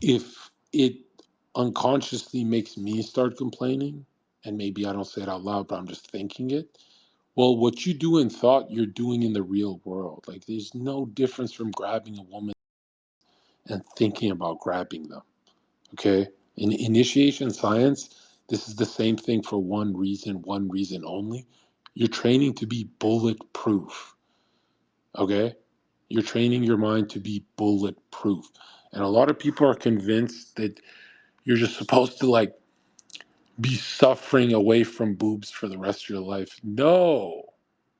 if it unconsciously makes me start complaining, and maybe I don't say it out loud, but I'm just thinking it, well, what you do in thought, you're doing in the real world. Like, there's no difference from grabbing a woman and thinking about grabbing them. Okay? In initiation science, this is the same thing for one reason only. You're training to be bulletproof. Okay? You're training your mind to be bulletproof. And a lot of people are convinced that you're just supposed to like be suffering away from boobs for the rest of your life. No,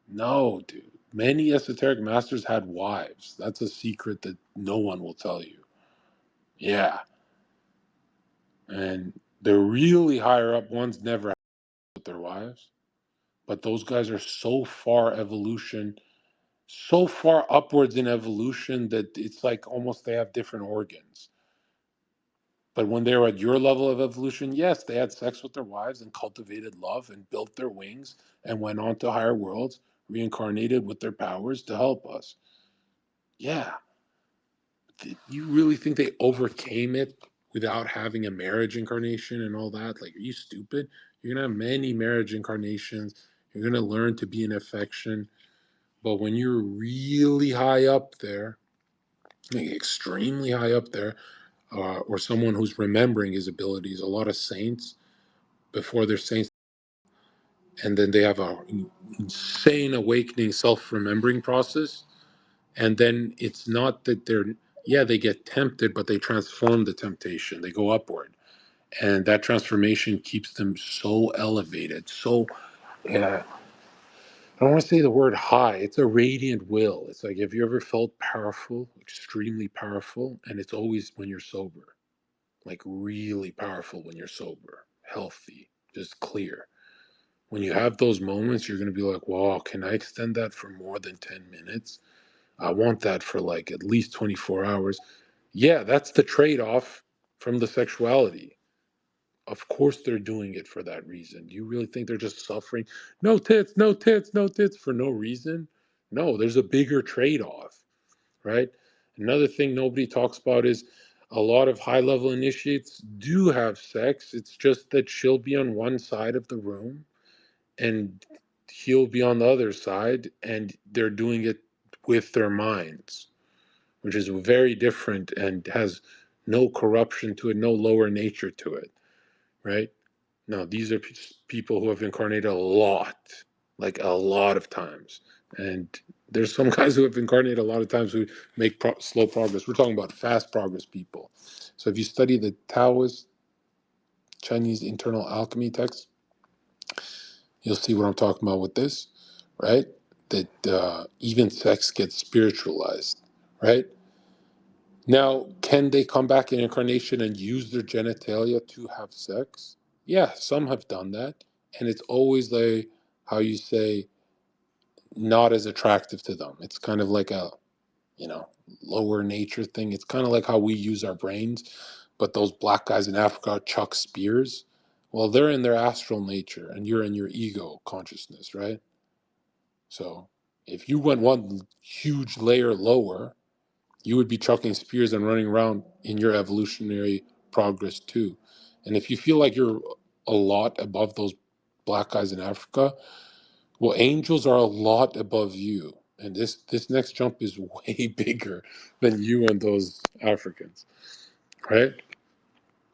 no, dude. Many esoteric masters had wives. That's a secret that no one will tell you. Yeah. And the really higher up ones never have with their wives. But those guys are so far evolution, so far upwards in evolution that it's like almost they have different organs. But when they were at your level of evolution, yes, they had sex with their wives and cultivated love and built their wings and went on to higher worlds, reincarnated with their powers to help us. Yeah. You really think they overcame it without having a marriage incarnation and all that? Like, are you stupid? You're going to have many marriage incarnations. You're going to learn to be in affection. But when you're really high up there, like extremely high up there, or someone who's remembering his abilities, a lot of saints, before they're saints, and then they have a insane awakening self-remembering process, and then it's not that they get tempted, but they transform the temptation, they go upward, and that transformation keeps them so elevated, so I don't want to say the word high, it's a radiant will. It's like, have you ever felt powerful, extremely powerful? And it's always when you're sober, like really powerful when you're sober, healthy, just clear. When you have those moments, you're going to be like, wow, can I extend that for more than 10 minutes? I want that for like at least 24 hours. Yeah, that's the trade off from the sexuality. Of course, they're doing it for that reason. Do you really think they're just suffering? No tits, no tits, no tits for no reason? No, there's a bigger trade off, right? Another thing nobody talks about is a lot of high level initiates do have sex. It's just that she'll be on one side of the room and he'll be on the other side, and they're doing it with their minds, which is very different and has no corruption to it, no lower nature to it, right? No, these are people who have incarnated a lot, like a lot of times. And there's some guys who have incarnated a lot of times who make slow progress. We're talking about fast progress people. So if you study the Taoist Chinese internal alchemy text, you'll see what I'm talking about with this, right? That even sex gets spiritualized, right? Now, can they come back in incarnation and use their genitalia to have sex? Yeah, some have done that. And it's always like how you say, not as attractive to them. It's kind of like a, you know, lower nature thing. It's kind of like how we use our brains, but those black guys in Africa chuck spears. Well, they're in their astral nature and you're in your ego consciousness, right? So if you went one huge layer lower, you would be chucking spears and running around in your evolutionary progress too. And if you feel like you're a lot above those black guys in Africa, well, angels are a lot above you. And this next jump is way bigger than you and those Africans, right?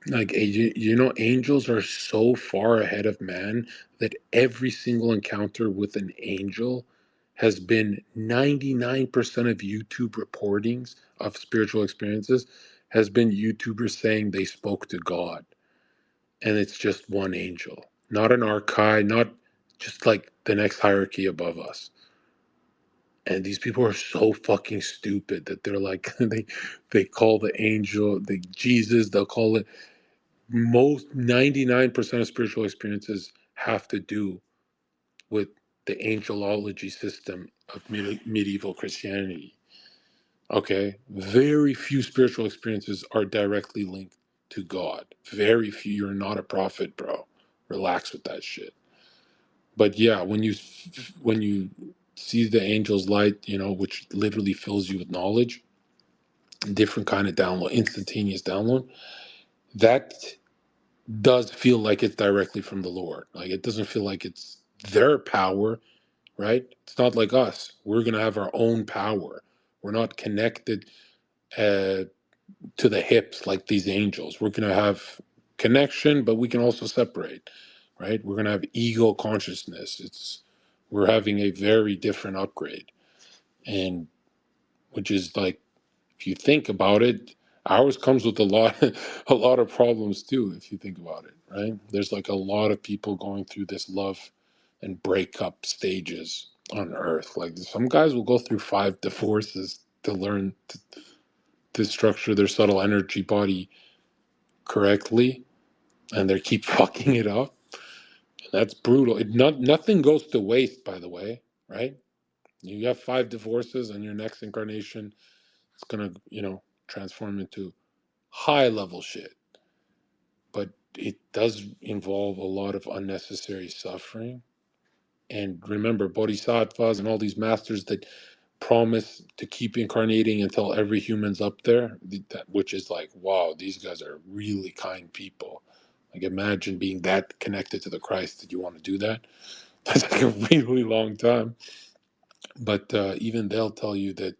Like, you know, angels are so far ahead of man that every single encounter with an angel has been 99% of YouTube reportings of spiritual experiences has been YouTubers saying they spoke to God. And it's just one angel, not an archive, not just like the next hierarchy above us. And these people are so fucking stupid that they're like, they call the angel, the Jesus, they'll call it, most 99% of spiritual experiences have to do with the angelology system of medieval Christianity. Okay, very few spiritual experiences are directly linked to God. Very few. You're not a prophet, bro. Relax with that shit. But yeah, when you see the angel's light, you know, which literally fills you with knowledge, different kind of download, instantaneous download, that does feel like it's directly from the Lord. Like it doesn't feel like it's their power, right? It's not like us. We're going to have our own power. We're not connected uh, to the hips like these angels. We're going to have connection, but we can also separate, right? We're going to have ego consciousness. We're having a very different upgrade, and which is like, if you think about it, ours comes with a lot a lot of problems too, if you think about it, right? There's like a lot of people going through this love and breakup stages on earth. Like some guys will go through 5 divorces to learn to structure their subtle energy body correctly, and they keep fucking it up. And that's brutal. Nothing goes to waste, by the way, right? You have 5 divorces, and your next incarnation, it's gonna, transform into high level shit. But it does involve a lot of unnecessary suffering. And remember, bodhisattvas and all these masters that promise to keep incarnating until every human's up there, which is like, wow, these guys are really kind people. Like, imagine being that connected to the Christ that you want to do that. That's like a really long time. But even they'll tell you that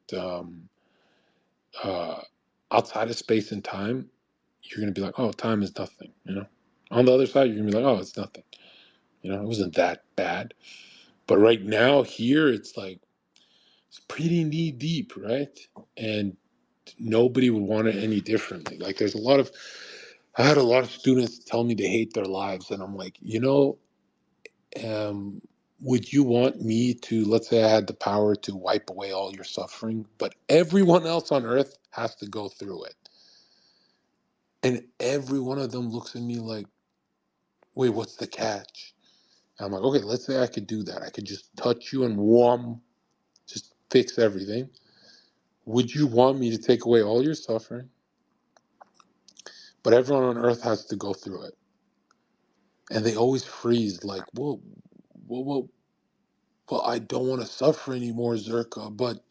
uh, outside of space and time, you're going to be like, oh, time is nothing, On the other side, you're going to be like, oh, it's nothing. It wasn't that bad. But right now, here, it's like, it's pretty knee deep, right? And nobody would want it any differently. Like, I had a lot of students tell me they hate their lives. And I'm like, would you want me to, let's say I had the power to wipe away all your suffering, but everyone else on earth has to go through it. And every one of them looks at me like, wait, what's the catch? And I'm like, okay, let's say I could do that. I could just touch you and wham, just fix everything. Would you want me to take away all your suffering? But everyone on earth has to go through it. And they always freeze like, whoa, well, I don't want to suffer anymore, Zherka, but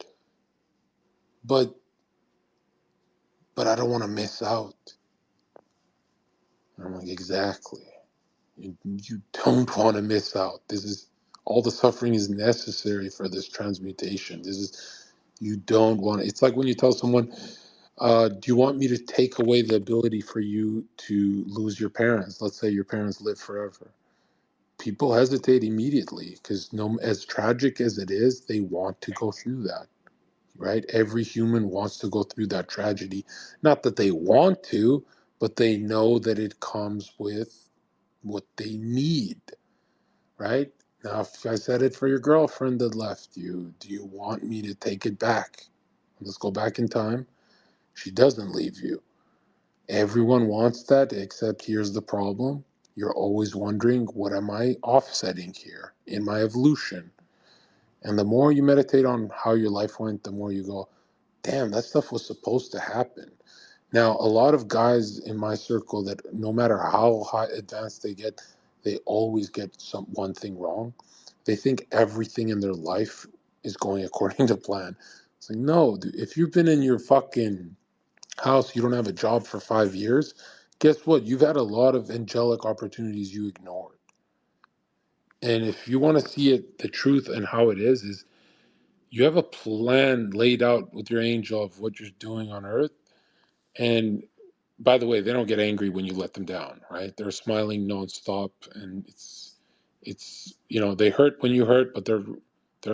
I don't want to miss out. And I'm like, exactly. You don't want to miss out. All the suffering is necessary for this transmutation. You don't want to. It's like when you tell someone, do you want me to take away the ability for you to lose your parents? Let's say your parents live forever. People hesitate immediately because as tragic as it is, they want to go through that, right? Every human wants to go through that tragedy. Not that they want to, but they know that it comes with what they need, right? Now, if I said it for your girlfriend that left you, do you want me to take it back? Let's go back in time. She doesn't leave you. Everyone wants that, except here's the problem. You're always wondering, what am I offsetting here in my evolution? And the more you meditate on how your life went, the more you go, damn, that stuff was supposed to happen. Now, a lot of guys in my circle that no matter how high advanced they get, they always get one thing wrong. They think everything in their life is going according to plan. It's like, no, dude, if you've been in your fucking house, you don't have a job for 5 years, guess what? You've had a lot of angelic opportunities you ignored. And if you want to see it, the truth and how it is you have a plan laid out with your angel of what you're doing on earth. And by the way, they don't get angry when you let them down, right? They're smiling nonstop, and it's they hurt when you hurt, but they're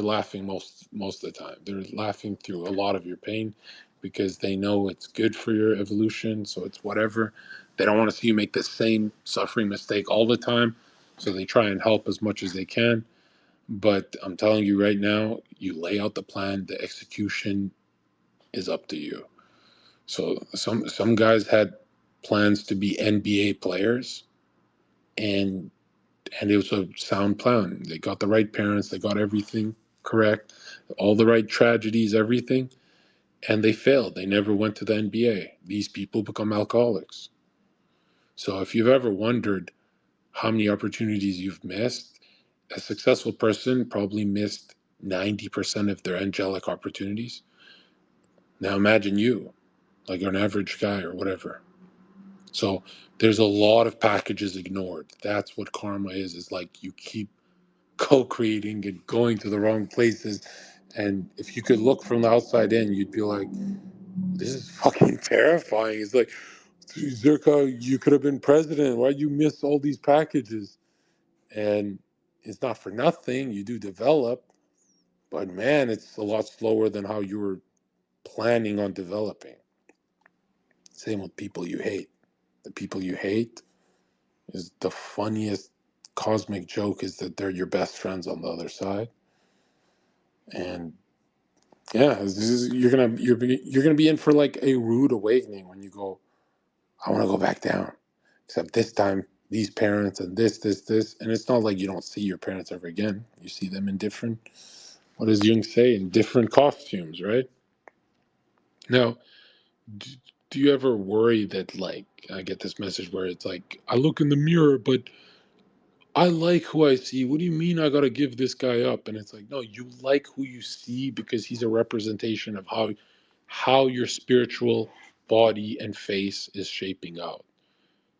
laughing most of the time. They're laughing through a lot of your pain because they know it's good for your evolution. So it's whatever. They don't want to see you make the same suffering mistake all the time, so they try and help as much as they can. But I'm telling you right now, you lay out the plan, the execution is up to you. So some guys had plans to be NBA players, and it was a sound plan. They got the right parents, they got everything correct, all the right tragedies, everything, and they failed. They never went to the NBA. These people become alcoholics. So if you've ever wondered how many opportunities you've missed, a successful person probably missed 90% of their angelic opportunities. Now imagine you. like an average guy or whatever. So there's a lot of packages ignored. That's what karma is like you keep co-creating and going to the wrong places. And if you could look from the outside in, you'd be like, this is fucking terrifying. It's like, Zherka, you could have been president. Why'd you miss all these packages? And it's not for nothing. You do develop, but man, it's a lot slower than how you were planning on developing. Same with people you hate. The people you hate is the funniest cosmic joke is that they're your best friends on the other side. And yeah, you're gonna be in for like a rude awakening when you go, I want to go back down. Except this time, these parents and this. And it's not like you don't see your parents ever again. You see them in different, what does Jung say? In different costumes, right? Now, do, do you ever worry that, like, I get this message where it's like, I look in the mirror, but I like who I see. What do you mean I got to give this guy up? And it's like, no, you like who you see because he's a representation of how your spiritual body and face is shaping out,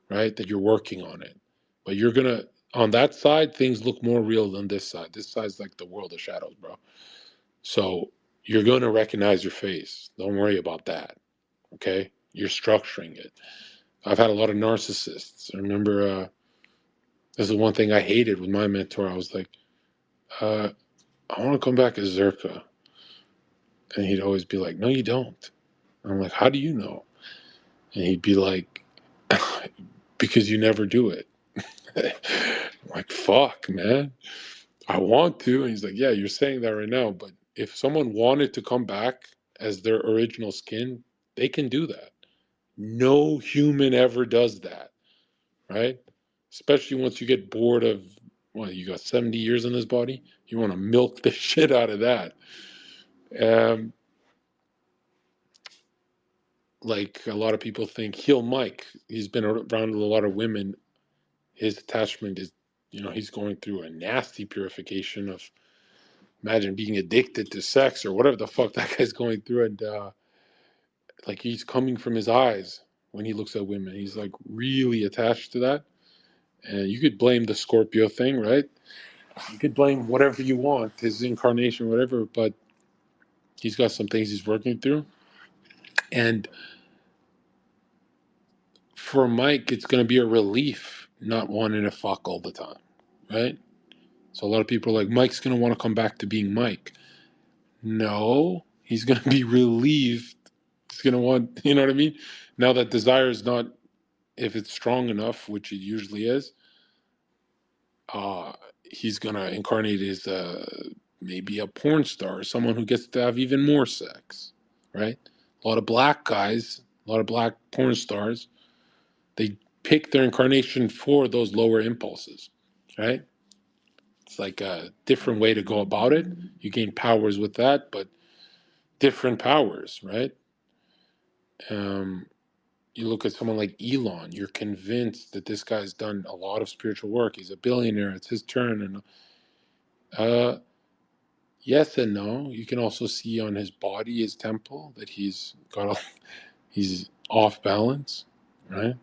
right? That you're working on it. But you're gonna on that side, things look more real than this side. This side's like the world of shadows, bro. So you're gonna recognize your face. Don't worry about that. Okay? You're structuring it. I've had a lot of narcissists. I remember this is one thing I hated with my mentor. I was like, I want to come back as Zherka. And he'd always be like, no, you don't. I'm like, how do you know? And he'd be like, because you never do it. I'm like, fuck, man. I want to. And he's like, yeah, you're saying that right now. But if someone wanted to come back as their original skin, they can do that. No human ever does that, right? Especially once you get bored of, well, you got 70 years in this body. You want to milk the shit out of that. Um, like a lot of people think, Heal Mike, he's been around a lot of women. His attachment is, he's going through a nasty purification of, imagine being addicted to sex or whatever the fuck that guy's going through. And like he's coming from his eyes when he looks at women. He's like really attached to that. And you could blame the Scorpio thing, right? You could blame whatever you want, his incarnation, whatever, but he's got some things he's working through. And for Mike, it's going to be a relief not wanting to fuck all the time, right? So a lot of people are like, Mike's going to want to come back to being Mike. No, he's going to be relieved. He's going to want, you know what I mean? Now that desire is not, if it's strong enough, which it usually is, uh, he's going to incarnate as maybe a porn star, someone who gets to have even more sex, right? A lot of black guys, a lot of black porn stars, they pick their incarnation for those lower impulses, right? It's like a different way to go about it. You gain powers with that, but different powers, right? You look at someone like Elon, you're convinced that this guy's done a lot of spiritual work. He's a billionaire. It's his turn. And yes and no. You can also see on his body, his temple, that he's off balance, right?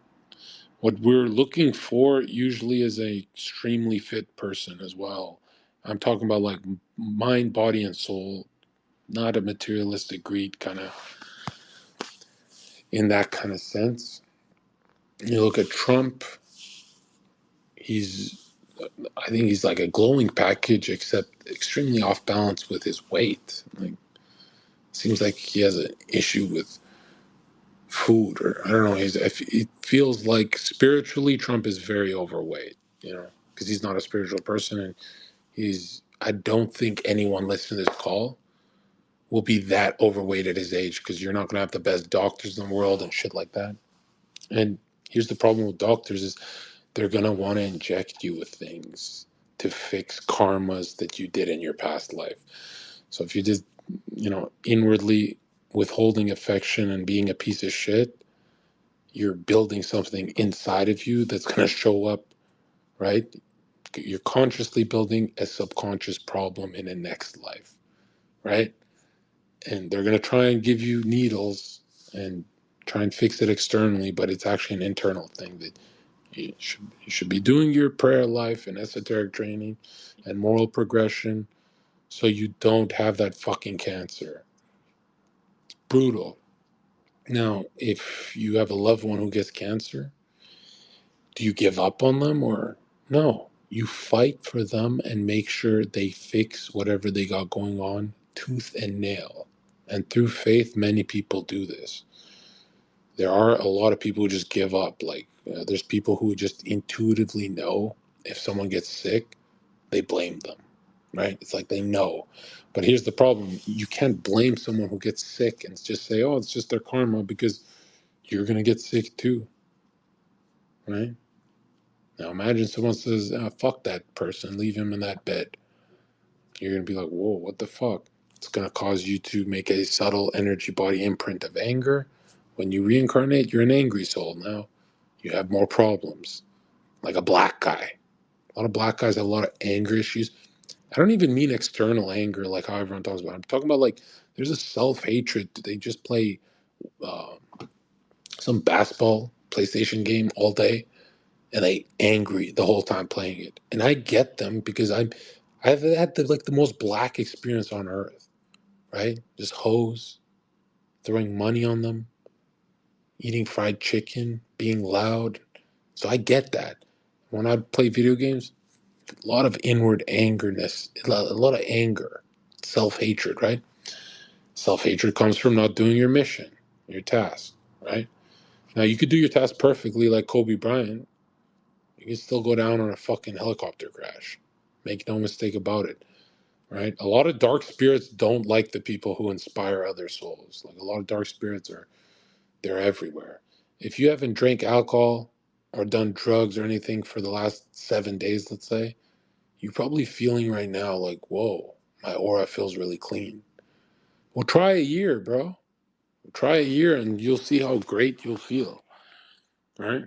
What we're looking for usually is a extremely fit person as well. I'm talking about like mind, body, and soul, not a materialistic greed kind of in that kind of sense. You look at Trump, he's I think he's like a glowing package, except extremely off balance with his weight. Like, seems like he has an issue with food, or I don't know. It feels like spiritually, Trump is very overweight. Because he's not a spiritual person, and I don't think anyone listening to this call will be that overweight at his age, because you're not going to have the best doctors in the world and shit like that. And here's the problem with doctors is they're going to want to inject you with things to fix karmas that you did in your past life. So if you just, inwardly withholding affection and being a piece of shit, you're building something inside of you that's going to show up, right? You're consciously building a subconscious problem in a next life, right? And they're going to try and give you needles and try and fix it externally, but it's actually an internal thing that you should be doing your prayer life and esoteric training and moral progression so you don't have that fucking cancer. It's brutal. Now, if you have a loved one who gets cancer, do you give up on them or no? You fight for them and make sure they fix whatever they got going on tooth and nail. And through faith, many people do this. There are a lot of people who just give up. Like, there's people who just intuitively know if someone gets sick, they blame them, right? It's like they know. But here's the problem: you can't blame someone who gets sick and just say, "Oh, it's just their karma," because you're gonna get sick too, right? Now imagine someone says, "Fuck that person, leave him in that bed." You're gonna be like, "Whoa, what the fuck?" It's gonna cause you to make a subtle energy body imprint of anger. When you reincarnate, you're an angry soul now. You have more problems, like a black guy. A lot of black guys have a lot of anger issues. I don't even mean external anger like how everyone talks about. I'm talking about like there's a self-hatred. They just play uh, some basketball PlayStation game all day and they angry the whole time playing it. And I get them because I've had the most black experience on earth, right? Just hoes, throwing money on them, eating fried chicken, being loud. So I get that. When I play video games, a lot of inward angerness, a lot of anger, self-hatred, right? Self-hatred comes from not doing your mission, your task, right? Now you could do your task perfectly like Kobe Bryant. You can still go down on a fucking helicopter crash. Make no mistake about it, right? A lot of dark spirits don't like the people who inspire other souls. Like a lot of dark spirits they're everywhere. If you haven't drank alcohol or done drugs or anything for the last 7 days, let's say, you're probably feeling right now like, whoa, my aura feels really clean. Well, try a year, bro. Try a year and you'll see how great you'll feel. All right?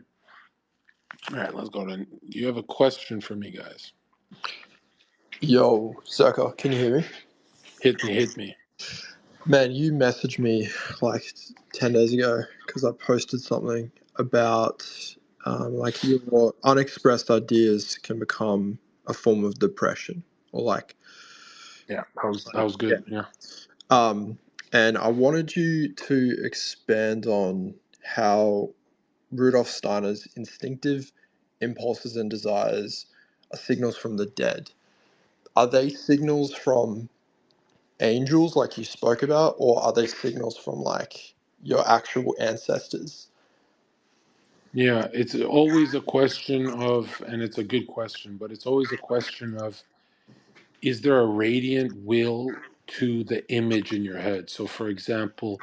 All right, let's go to. You have a question for me, guys. Yo, Zherka, can you hear me? Hit me, hit me. Man, you messaged me like 10 days ago because I posted something about like your unexpressed ideas can become a form of depression or like, Yeah, that was yeah. good. Yeah. Um, and I wanted you to expand on how Rudolf Steiner's instinctive impulses and desires are signals from the dead. Are they signals from angels like you spoke about, or are they signals from like your actual ancestors? Yeah, it's always a question of, and it's a good question, but it's always a question of, is there a radiant will to the image in your head? So, for example,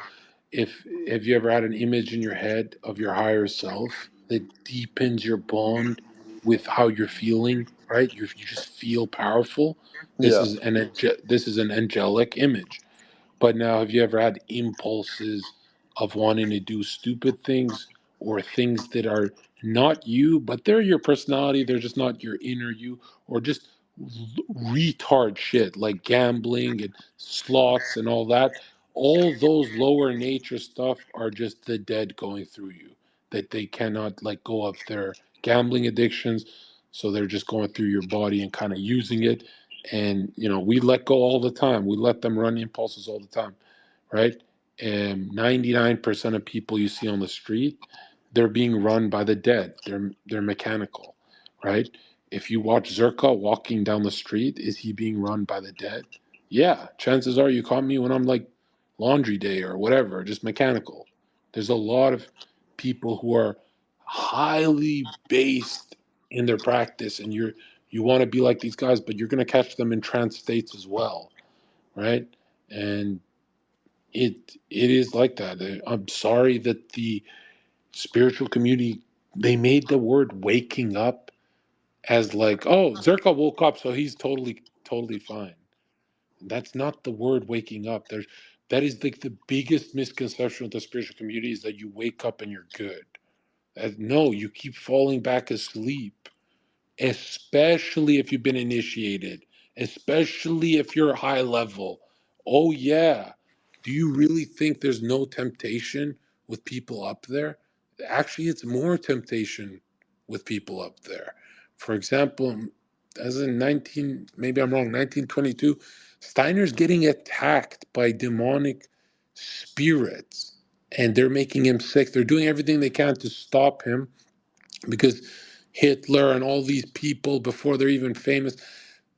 if have you ever had an image in your head of your higher self that deepens your bond with how you're feeling, right? You just feel powerful. This Yeah. is this is an angelic image. But now, have you ever had impulses of wanting to do stupid things or things that are not you, but they're your personality, they're just not your inner you, or just retard shit like gambling and sloths and all that? All those lower nature stuff are just the dead going through you, that they cannot let go of their gambling addictions. So they're just going through your body and kind of using it. And we let go all the time. We let them run impulses all the time, right? And 99% of people you see on the street, they're being run by the dead. They're mechanical, right? If you watch Zherka walking down the street, is he being run by the dead? Yeah, chances are you caught me when I'm like laundry day or whatever, just mechanical. There's a lot of people who are highly based in their practice, and you want to be like these guys, but you're going to catch them in trance states as well, right? And it is like that. I'm sorry that the spiritual community, they made the word waking up as like, oh, Zerka woke up, so he's totally fine. That's not the word waking up. That is like the biggest misconception of the spiritual community, is that you wake up and you're good. No, you keep falling back asleep, especially if you've been initiated, especially if you're high level. Oh, yeah. Do you really think there's no temptation with people up there. Actually, it's more temptation with people up there. For example, as in 19, maybe I'm wrong, 1922, Steiner's getting attacked by demonic spirits and they're making him sick. They're doing everything they can to stop him because Hitler and all these people, before they're even famous,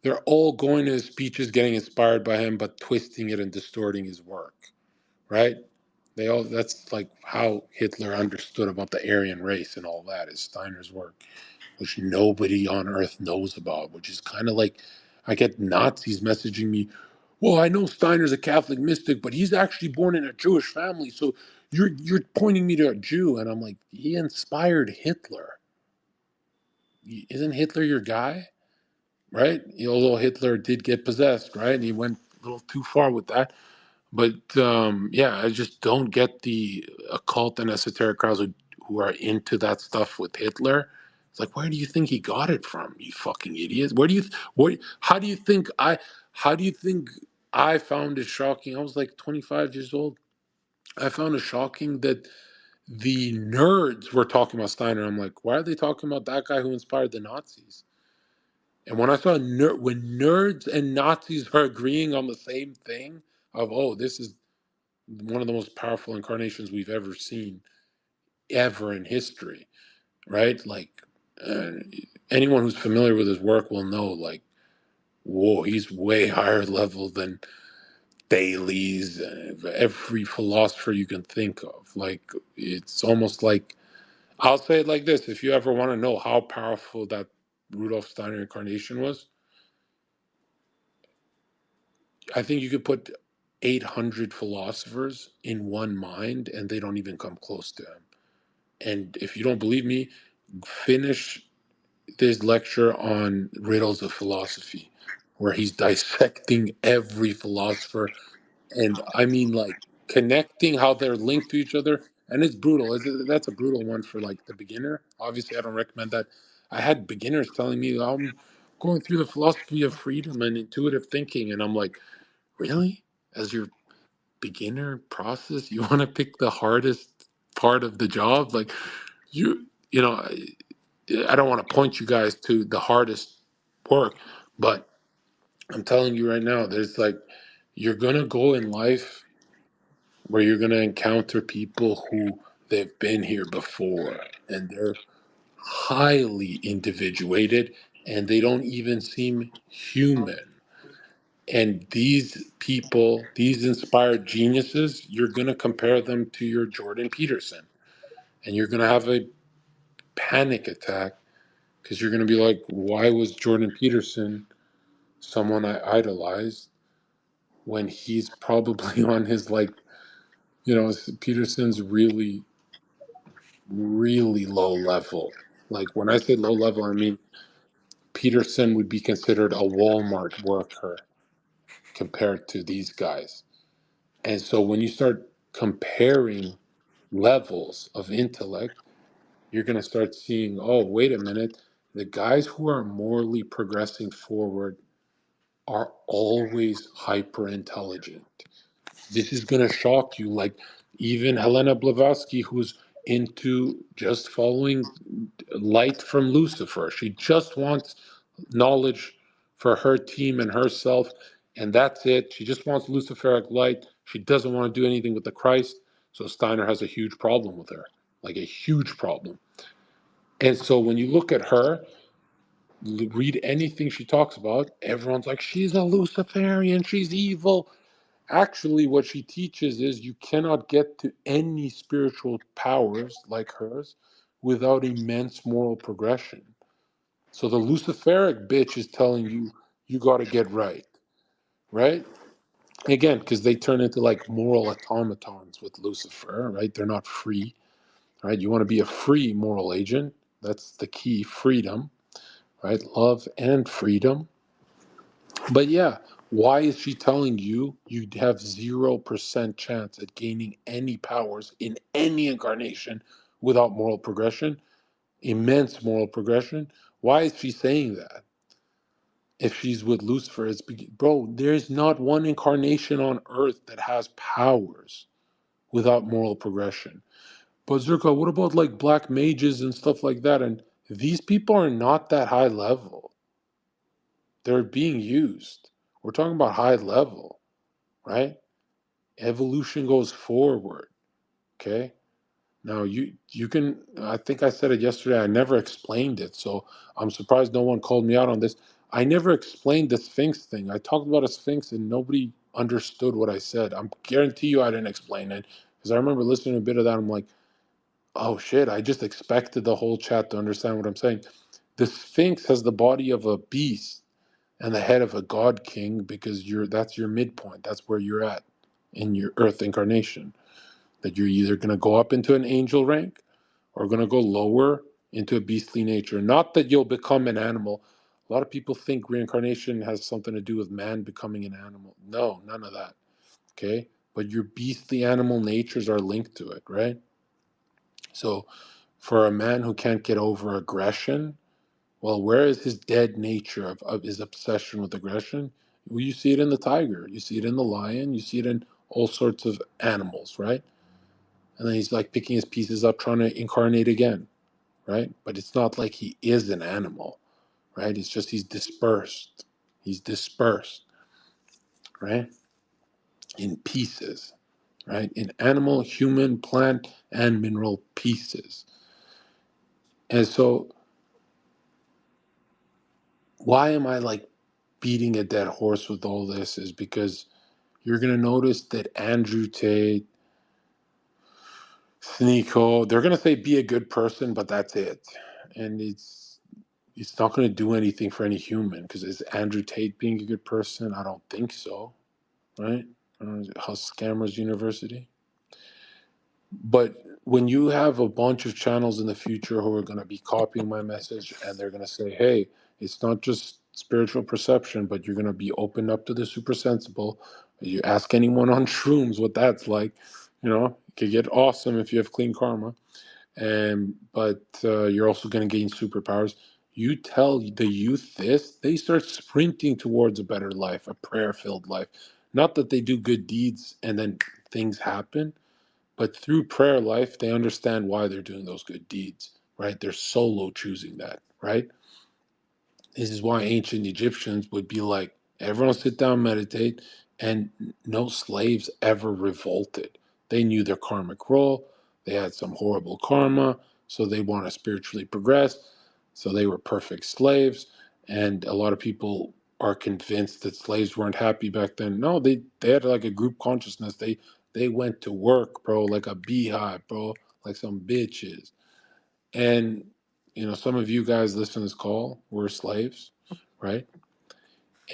they're all going to his speeches, getting inspired by him, but twisting it and distorting his work, right? They all, that's like how Hitler understood about the Aryan race and all that is Steiner's work, which nobody on earth knows about, which is kind of like I get Nazis messaging me, well, I know Steiner's a Catholic mystic, but he's actually born in a Jewish family, so you're pointing me to a Jew, and I'm like, he inspired Hitler. Isn't Hitler your guy? Right? Although Hitler did get possessed, right? And he went a little too far with that. But yeah, I just don't get the occult and esoteric crowds who are into that stuff with Hitler. It's like, where do you think he got it from? You fucking idiots! Where do you? What? How do you think I? How do you think I found it shocking? I was like 25 years old. I found it shocking that the nerds were talking about Steiner. I'm like, why are they talking about that guy who inspired the Nazis? And when I saw when nerds and Nazis are agreeing on the same thing of, oh, this is one of the most powerful incarnations we've ever seen, ever in history, right? Like, uh, anyone who's familiar with his work will know, like, whoa, he's way higher level than Thales, every philosopher you can think of. Like, it's almost like, I'll say it like this: if you ever want to know how powerful that Rudolf Steiner incarnation was, I think you could put 800 philosophers in one mind and they don't even come close to him. And if you don't believe me, finish this lecture on riddles of philosophy, where he's dissecting every philosopher. And I mean, like, connecting how they're linked to each other. And it's brutal. That's a brutal one for like the beginner. Obviously, I don't recommend that. I had beginners telling me I'm going through the philosophy of freedom and intuitive thinking. And I'm like, really? As your beginner process, you want to pick the hardest part of the job? Like, you know, I don't want to point you guys to the hardest work, but I'm telling you right now, there's like, you're gonna go in life where you're gonna encounter people who they've been here before and they're highly individuated and they don't even seem human. And these people, these inspired geniuses, you're going to compare them to your Jordan Peterson. And you're going to have a panic attack because you're going to be like, why was Jordan Peterson someone I idolized when he's probably on his, like, Peterson's really, really low level. Like, when I say low level, I mean Peterson would be considered a Walmart worker compared to these guys. And so when you start comparing levels of intellect, you're going to start seeing, oh, wait a minute, the guys who are morally progressing forward are always hyper intelligent. This is going to shock you. Like, even Helena Blavatsky, who's into just following light from Lucifer, she just wants knowledge for her team and herself, and that's it. She just wants Luciferic light. She doesn't want to do anything with the Christ. So Steiner has a huge problem with her, like a huge problem. And so when you look at her, read anything she talks about, everyone's like, she's a Luciferian, she's evil. Actually, what she teaches is you cannot get to any spiritual powers like hers without immense moral progression. So the Luciferic bitch is telling you, you got to get right, right? Again, because they turn into like moral automatons with Lucifer, right? They're not free, right? You want to be a free moral agent. That's the key: freedom, right? Love and freedom. But yeah, why is she telling you you'd have 0% chance at gaining any powers in any incarnation without moral progression? Immense moral progression. Why is she saying that? If she's with Lucifer, bro, there's not one incarnation on earth that has powers without moral progression. But Zherka, what about like black mages and stuff like that? And these people are not that high level. They're being used. We're talking about high level, right? Evolution goes forward. Okay. Now you can, I think I said it yesterday, I never explained it, so I'm surprised no one called me out on this. I never explained the sphinx thing. I talked about a sphinx and nobody understood what I said. I guarantee you I didn't explain it because I remember listening to a bit of that. I'm like, oh shit, I just expected the whole chat to understand what I'm saying. The sphinx has the body of a beast and the head of a god king because that's your midpoint. That's where you're at in your earth incarnation. That you're either going to go up into an angel rank or going to go lower into a beastly nature. Not that you'll become an animal. A lot of people think reincarnation has something to do with man becoming an animal. No, none of that. Okay? But your beastly animal natures are linked to it, right? So for a man who can't get over aggression, well, where is his dead nature of his obsession with aggression? Well, you see it in the tiger, you see it in the lion, you see it in all sorts of animals, right? And then he's like picking his pieces up, trying to incarnate again, right? But it's not like he is an animal, right? It's just he's dispersed. He's dispersed, right? In pieces, right? In animal, human, plant, and mineral pieces. And so, why am I like beating a dead horse with all this? Is because you're going to notice that Andrew Tate, Sneeko, they're going to say be a good person, but that's it. And it's not going to do anything for any human because is Andrew Tate being a good person? I don't think so, right? Hus Scammers University. But when you have a bunch of channels in the future who are going to be copying my message and they're going to say, hey, it's not just spiritual perception, but you're going to be opened up to the super sensible. You ask anyone on shrooms what that's like, it could get awesome if you have clean karma. But you're also going to gain superpowers. You tell the youth this, they start sprinting towards a better life, a prayer-filled life. Not that they do good deeds and then things happen, but through prayer life, they understand why they're doing those good deeds, right? They're solo choosing that, right? This is why ancient Egyptians would be like, everyone sit down, meditate, and no slaves ever revolted. They knew their karmic role. They had some horrible karma, so they want to spiritually progress. So they were perfect slaves. And a lot of people are convinced that slaves weren't happy back then. No, they had like a group consciousness. They went to work, bro, like a beehive, bro, like some bitches. And some of you guys listen to this call were slaves, right?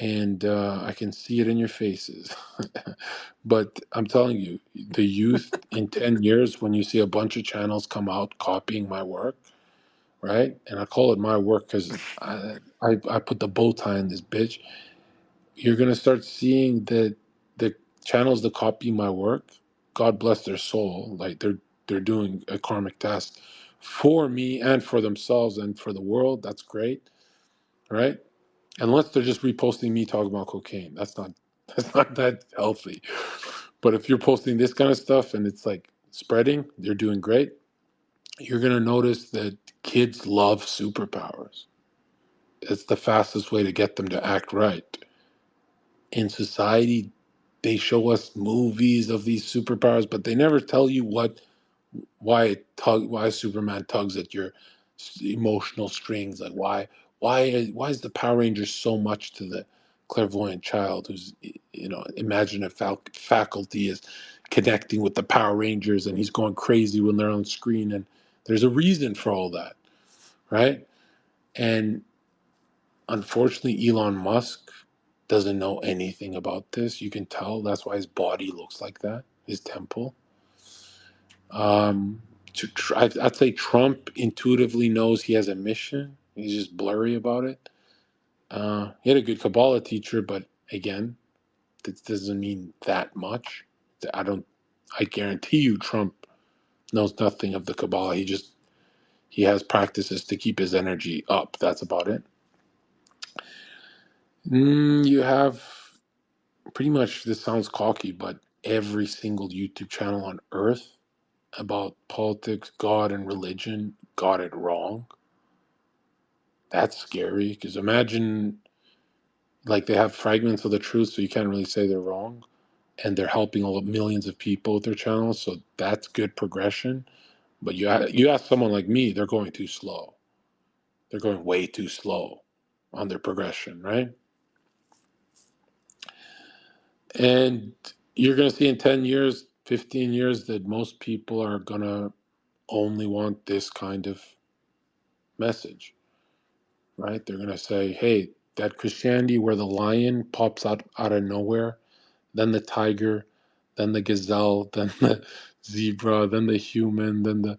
And I can see it in your faces. But I'm telling you, the youth in 10 years, when you see a bunch of channels come out copying my work, right? And I call it my work because I put the bow tie in this bitch. You're going to start seeing that the channels that copy my work, God bless their soul, like they're doing a karmic test for me and for themselves and for the world. That's great, right? Unless they're just reposting me talking about cocaine. That's not that healthy. But if you're posting this kind of stuff and it's like spreading, they're doing great. You're going to notice that kids love superpowers. It's the fastest way to get them to act right. In society, they show us movies of these superpowers, but they never tell you why Superman tugs at your emotional strings. Like why is the Power Ranger so much to the clairvoyant child who's imaginative faculty is connecting with the Power Rangers and he's going crazy when they're on screen, and there's a reason for all that, right? And unfortunately, Elon Musk doesn't know anything about this. You can tell. That's why his body looks like that, his temple. Um, I'd say Trump intuitively knows he has a mission. He's just blurry about it. He had a good Kabbalah teacher, but again, that doesn't mean that much. I don't. I guarantee you, Trump knows nothing of the Kabbalah. He has practices to keep his energy up. That's about it. You have pretty much. This sounds cocky, but every single YouTube channel on earth about politics, God, and religion got it wrong. That's scary, because imagine, like, they have fragments of the truth, so you can't really say they're wrong, and they're helping all millions of people with their channels, so that's good progression. But you ask someone like me, they're going too slow. They're going way too slow on their progression, right? And you're going to see in 10 years, 15 years, that most people are going to only want this kind of message, right? They're going to say, hey, that Christianity where the lion pops out of nowhere, then the tiger, then the gazelle, then the zebra, then the human, then the,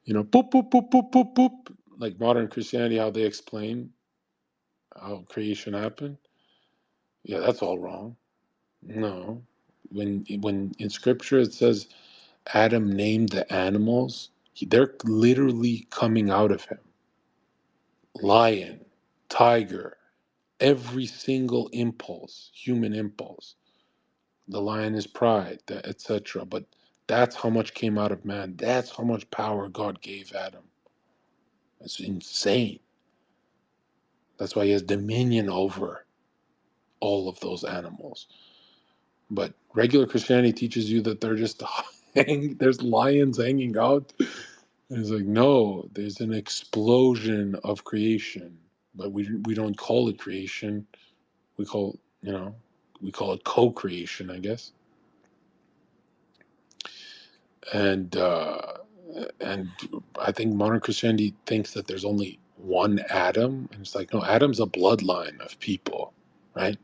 boop, boop, boop, boop, boop, boop. Like modern Christianity, how they explain how creation happened. Yeah, that's all wrong. No. When in scripture it says Adam named the animals, they're literally coming out of him. Lion, tiger, every single impulse, human impulse. The lion is pride, etc. But that's how much came out of man. That's how much power God gave Adam. It's insane. That's why he has dominion over all of those animals. But regular Christianity teaches you that they're just there's lions hanging out. And it's like, no, there's an explosion of creation, but we don't call it creation. We call we call it co-creation, I guess. And I think modern Christianity thinks that there's only one Adam, and it's like, no, Adam's a bloodline of people, right?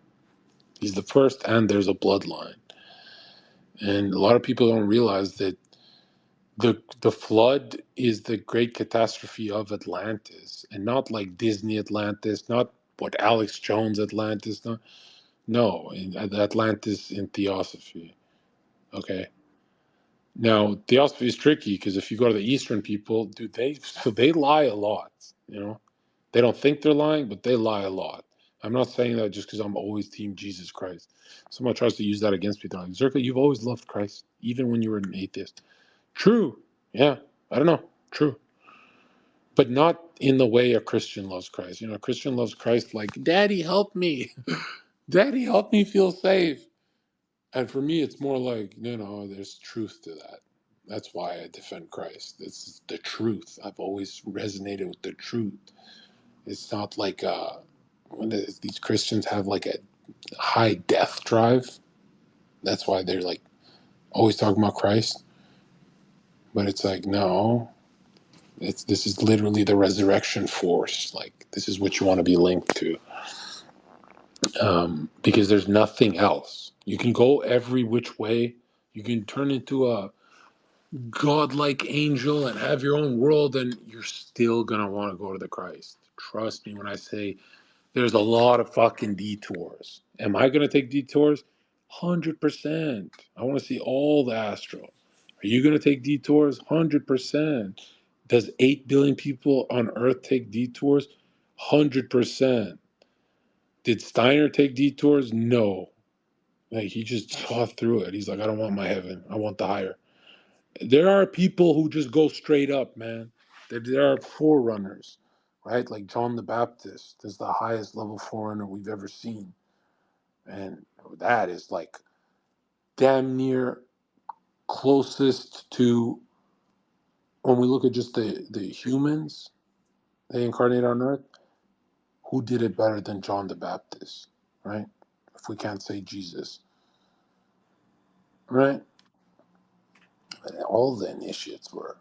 He's the first, and there's a bloodline. And a lot of people don't realize that the flood is the great catastrophe of Atlantis, and not like Disney Atlantis, not what Alex Jones Atlantis, no, in Atlantis in Theosophy. Okay. Now Theosophy is tricky because if you go to the Eastern people, dude, they lie a lot. They don't think they're lying, but they lie a lot. I'm not saying that just because I'm always team Jesus Christ. Someone tries to use that against me. They're like, Zherka, you've always loved Christ, even when you were an atheist. True. Yeah. I don't know. True. But not in the way a Christian loves Christ. A Christian loves Christ like, Daddy, help me. Daddy, help me feel safe. And for me, it's more like, no, there's truth to that. That's why I defend Christ. It's the truth. I've always resonated with the truth. It's not like when these Christians have like a high death drive. That's why they're like always talking about Christ. But it's like, no, this is literally the resurrection force. Like, this is what you want to be linked to, because there's nothing else. You can go every which way. You can turn into a godlike angel and have your own world, and you're still gonna want to go to the Christ. Trust me when I say there's a lot of fucking detours. Am I gonna take detours? 100%. I want to see all the astral. Are you gonna take detours? 100%. Does 8 billion people on Earth take detours? 100%. Did Steiner take detours? No. Like, he just saw through it. He's like, I don't want my heaven. I want the higher. There are people who just go straight up, man. There are forerunners, right? Like John the Baptist is the highest level forerunner we've ever seen. And that is like damn near closest to, when we look at just the humans they incarnate on earth, who did it better than John the Baptist, right? If we can't say Jesus, right? All the initiates were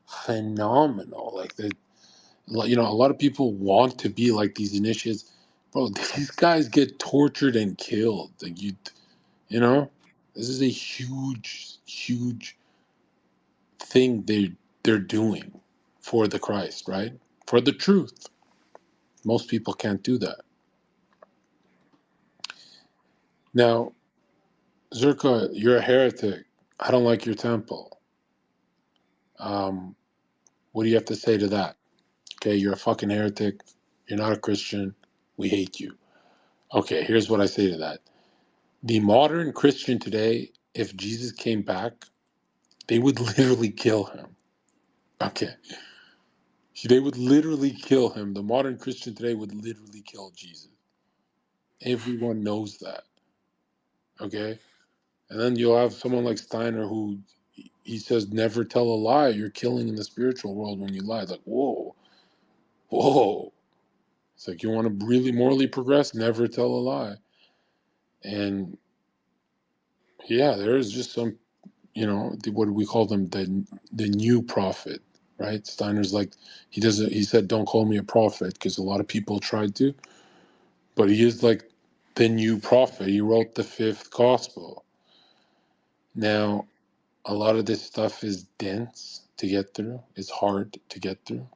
phenomenal. Like, a lot of people want to be like these initiates. Bro, these guys get tortured and killed. Like, you know, this is a huge, huge thing they're doing for the Christ, right? For the truth. Most people can't do that. Now, Zherka, you're a heretic. I don't like your temple. What do you have to say to that? Okay, you're a fucking heretic. You're not a Christian. We hate you. Okay, here's what I say to that. The modern Christian today if Jesus came back, they would literally kill him. Okay. They would literally kill him. The modern Christian today would literally kill Jesus. Everyone knows that. Okay. And then you'll have someone like Steiner who he says, never tell a lie. You're killing in the spiritual world when you lie. It's like, whoa, whoa. It's like, you want to really morally progress? Never tell a lie. And yeah, there is just some, what do we call them? The new prophet, right? Steiner's like, he said, don't call me a prophet because a lot of people tried to, but he is like the new prophet. He wrote the fifth gospel. Now, a lot of this stuff is dense to get through. It's hard to get through.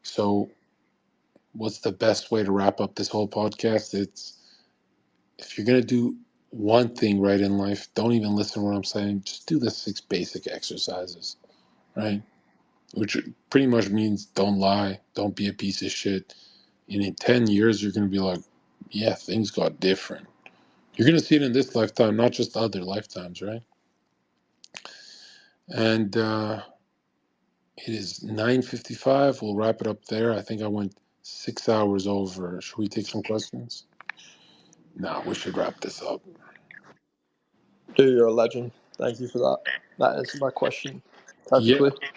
So, what's the best way to wrap up this whole podcast? It's if you're going to do one thing right in life, don't even listen to what I'm saying. Just do the 6 basic exercises, right? Which pretty much means don't lie, don't be a piece of shit. And in 10 years, you're going to be like, yeah, things got different. You're going to see it in this lifetime, not just other lifetimes, right? And it is 9:55. We'll wrap it up there. I think I went 6 hours over. Should we take some questions? No, we should wrap this up. Dude, you're a legend. Thank you for that. That answered my question Yeah. perfectly.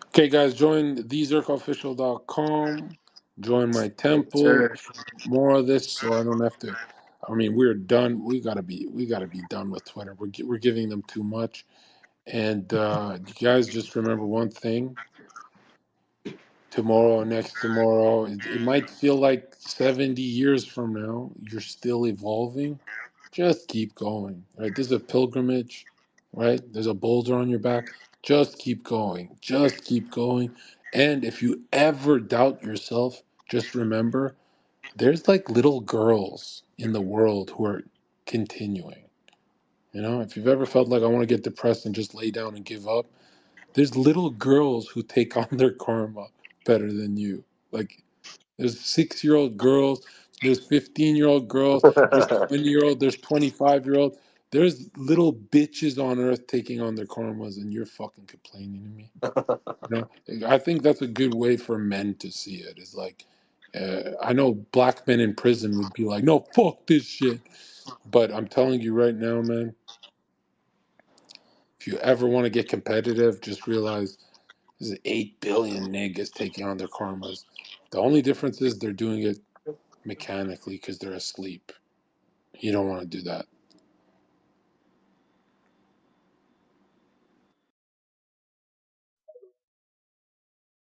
Okay, guys, join thezerkaofficial.com. Join my temple. More of this, so I don't have to. I mean, we're done. We gotta be done with Twitter. We're giving them too much. And you guys just remember one thing: tomorrow, next tomorrow, it might feel like 70 years from now. You're still evolving. Just keep going. Right? This is a pilgrimage. Right? There's a boulder on your back. Just keep going. Just keep going. And if you ever doubt yourself, just remember there's like little girls in the world who are continuing. If you've ever felt like I want to get depressed and just lay down and give up, there's little girls who take on their karma better than you. Like there's 6-year-old girls, there's 15-year-old girls, there's 20-year-old, there's 25-year-old. There's little bitches on earth taking on their karmas, and you're fucking complaining to me. I think that's a good way for men to see it. Is like, I know black men in prison would be like, no, fuck this shit. But I'm telling you right now, man, if you ever want to get competitive, just realize there's 8 billion niggas taking on their karmas. The only difference is they're doing it mechanically because they're asleep. You don't want to do that.